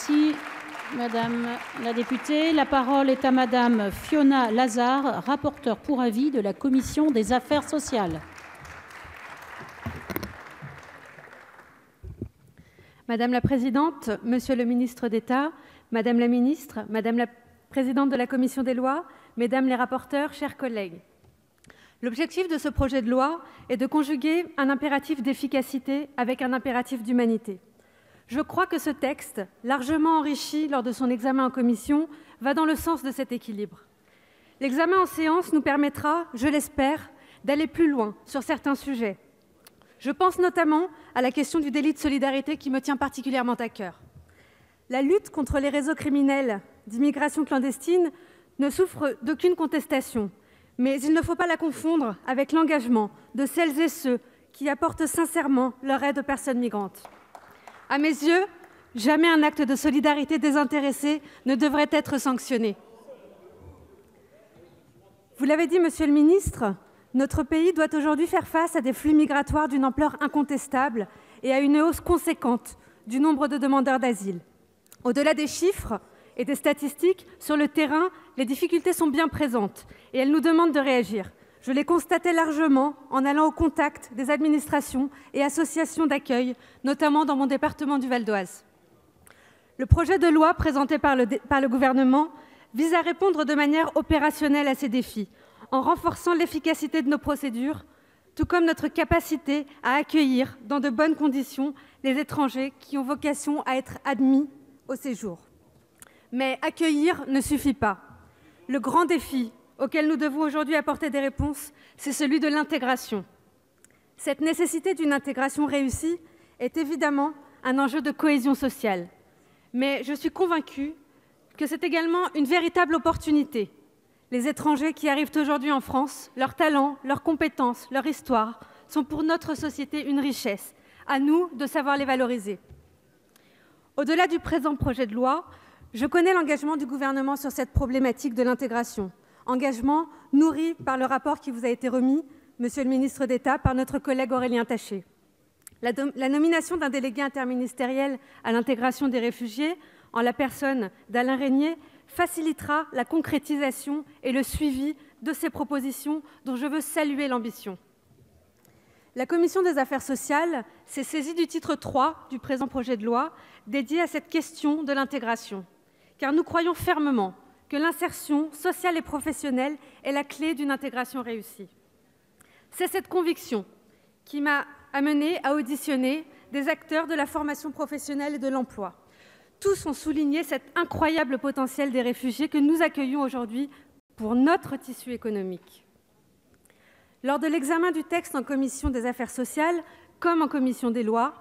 Merci, Madame la députée. La parole est à Madame Fiona Lazard, rapporteure pour avis de la Commission des affaires sociales. Madame la Présidente, Monsieur le Ministre d'État, Madame la Ministre, Madame la Présidente de la Commission des lois, Mesdames les rapporteurs, chers collègues. L'objectif de ce projet de loi est de conjuguer un impératif d'efficacité avec un impératif d'humanité. Je crois que ce texte, largement enrichi lors de son examen en commission, va dans le sens de cet équilibre. L'examen en séance nous permettra, je l'espère, d'aller plus loin sur certains sujets. Je pense notamment à la question du délit de solidarité qui me tient particulièrement à cœur. La lutte contre les réseaux criminels d'immigration clandestine ne souffre d'aucune contestation, mais il ne faut pas la confondre avec l'engagement de celles et ceux qui apportent sincèrement leur aide aux personnes migrantes. À mes yeux, jamais un acte de solidarité désintéressé ne devrait être sanctionné. Vous l'avez dit, Monsieur le Ministre, notre pays doit aujourd'hui faire face à des flux migratoires d'une ampleur incontestable et à une hausse conséquente du nombre de demandeurs d'asile. Au-delà des chiffres et des statistiques, sur le terrain, les difficultés sont bien présentes et elles nous demandent de réagir. Je l'ai constaté largement en allant au contact des administrations et associations d'accueil, notamment dans mon département du Val-d'Oise. Le projet de loi présenté par le gouvernement vise à répondre de manière opérationnelle à ces défis, en renforçant l'efficacité de nos procédures, tout comme notre capacité à accueillir dans de bonnes conditions les étrangers qui ont vocation à être admis au séjour. Mais accueillir ne suffit pas. Le grand défi auquel nous devons aujourd'hui apporter des réponses, c'est celui de l'intégration. Cette nécessité d'une intégration réussie est évidemment un enjeu de cohésion sociale. Mais je suis convaincue que c'est également une véritable opportunité. Les étrangers qui arrivent aujourd'hui en France, leurs talents, leurs compétences, leur histoire, sont pour notre société une richesse. À nous de savoir les valoriser. Au-delà du présent projet de loi, je connais l'engagement du gouvernement sur cette problématique de l'intégration. Engagement nourri par le rapport qui vous a été remis, Monsieur le ministre d'État, par notre collègue Aurélien Taché. La nomination d'un délégué interministériel à l'intégration des réfugiés, en la personne d'Alain Régnier, facilitera la concrétisation et le suivi de ces propositions dont je veux saluer l'ambition. La Commission des affaires sociales s'est saisie du titre 3 du présent projet de loi dédié à cette question de l'intégration, car nous croyons fermement que l'insertion sociale et professionnelle est la clé d'une intégration réussie. C'est cette conviction qui m'a amenée à auditionner des acteurs de la formation professionnelle et de l'emploi. Tous ont souligné cet incroyable potentiel des réfugiés que nous accueillons aujourd'hui pour notre tissu économique. Lors de l'examen du texte en commission des affaires sociales, comme en commission des lois,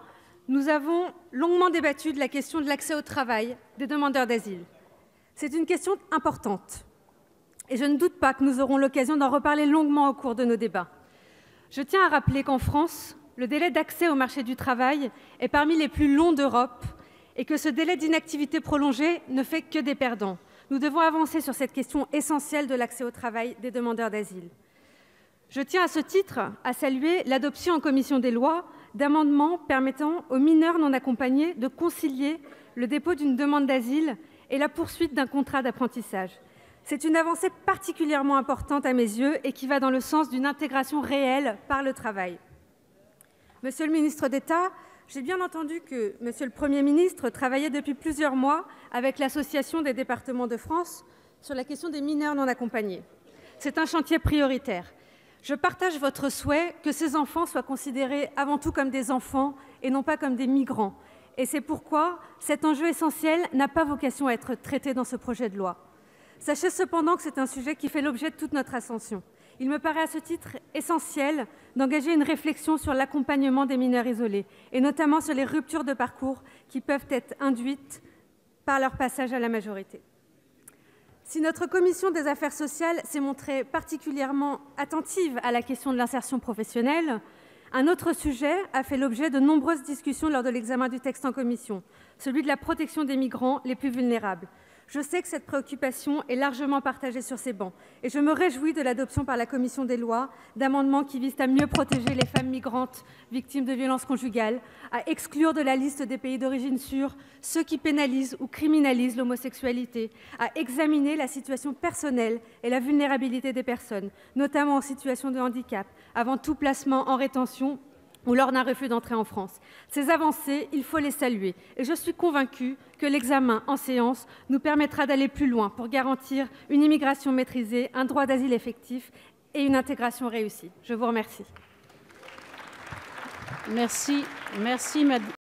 nous avons longuement débattu de la question de l'accès au travail des demandeurs d'asile. C'est une question importante et je ne doute pas que nous aurons l'occasion d'en reparler longuement au cours de nos débats. Je tiens à rappeler qu'en France, le délai d'accès au marché du travail est parmi les plus longs d'Europe et que ce délai d'inactivité prolongée ne fait que des perdants. Nous devons avancer sur cette question essentielle de l'accès au travail des demandeurs d'asile. Je tiens à ce titre à saluer l'adoption en commission des lois d'amendements permettant aux mineurs non accompagnés de concilier le dépôt d'une demande d'asile et la poursuite d'un contrat d'apprentissage. C'est une avancée particulièrement importante à mes yeux et qui va dans le sens d'une intégration réelle par le travail. Monsieur le ministre d'État, j'ai bien entendu que Monsieur le Premier ministre travaillait depuis plusieurs mois avec l'Association des départements de France sur la question des mineurs non accompagnés. C'est un chantier prioritaire. Je partage votre souhait que ces enfants soient considérés avant tout comme des enfants et non pas comme des migrants. Et c'est pourquoi cet enjeu essentiel n'a pas vocation à être traité dans ce projet de loi. Sachez cependant que c'est un sujet qui fait l'objet de toute notre attention. Il me paraît à ce titre essentiel d'engager une réflexion sur l'accompagnement des mineurs isolés, et notamment sur les ruptures de parcours qui peuvent être induites par leur passage à la majorité. Si notre commission des affaires sociales s'est montrée particulièrement attentive à la question de l'insertion professionnelle, un autre sujet a fait l'objet de nombreuses discussions lors de l'examen du texte en commission, celui de la protection des migrants les plus vulnérables. Je sais que cette préoccupation est largement partagée sur ces bancs et je me réjouis de l'adoption par la commission des lois d'amendements qui visent à mieux protéger les femmes migrantes victimes de violences conjugales, à exclure de la liste des pays d'origine sûrs ceux qui pénalisent ou criminalisent l'homosexualité, à examiner la situation personnelle et la vulnérabilité des personnes, notamment en situation de handicap, avant tout placement en rétention ou lors d'un refus d'entrée en France. Ces avancées, il faut les saluer. Et je suis convaincue que l'examen en séance nous permettra d'aller plus loin pour garantir une immigration maîtrisée, un droit d'asile effectif et une intégration réussie. Je vous remercie. Merci